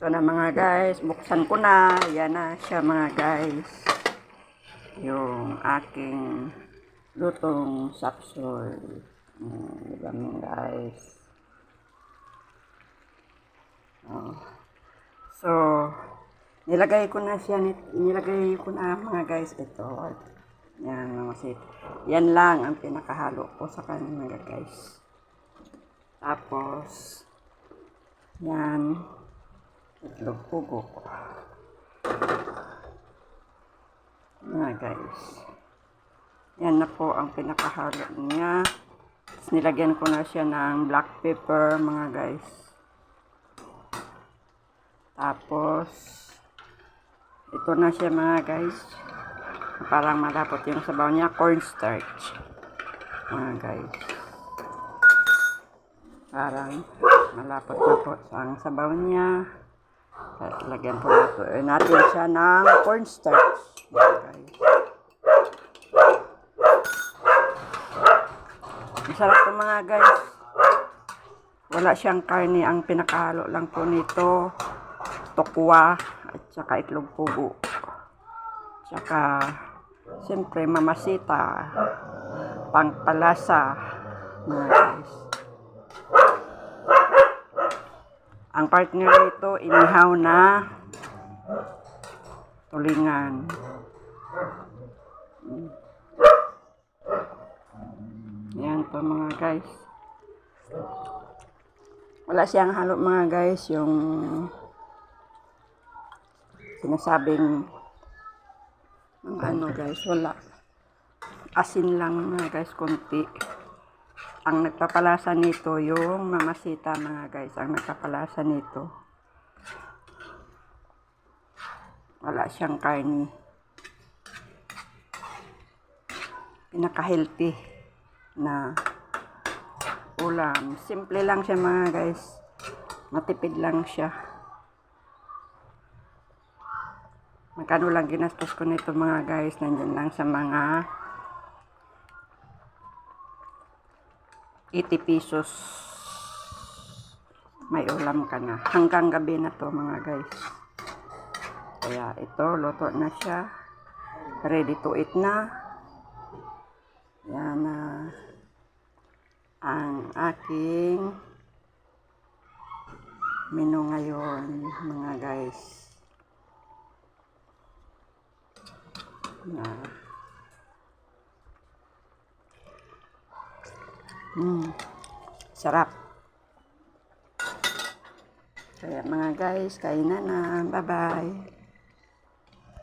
Ito na mga guys, buksan ko na. Yan na siya mga guys. Yung aking lutong sapsol. Diba mga guys? Oh. So, nilagay ko na siya. Nilagay ko na mga guys ito. Yan mga sip. Yan lang ang pinakahalo ko sa kanya mga guys. Tapos, yan. Itlog pugo. Yan guys. Yan na po ang pinakahalo niya. Tapos nilagyan ko na siya ng black pepper mga guys. Tapos ito na siya mga guys. Parang malapot yung sabaw niya. Cornstarch. Mga guys. Parang malapot na po ang sabaw niya. Lagyan po natin siya ng cornstarch. Okay. Masarap po mga guys. Wala siyang karne. Ang pinakahalo lang po nito, tokwa at saka itlog pugo. Tsaka, siyempre mamasita, pangpalasa. Mga guys. Ang partner nito, inihaw na tulingan. Yan po mga guys. Wala siyang halo mga guys, yung sinasabing ano guys, wala. Asin lang mga guys, konti. Ang nagpapalasa nito, yung mamasita mga guys, ang nagpapalasa nito. Wala siyang karne. Pinaka-healthy na ulam. Simple lang siya mga guys. Matipid lang siya. Magkano lang ginastos ko nito mga guys, nandyan lang sa mga 80 pesos. May ulam ka na. Hanggang gabi na to mga guys. Kaya ito, luto na siya. Ready to eat na. Yan na ang aking menu ngayon mga guys. Sarap. Kaya mga guys, kain na na. Bye-bye.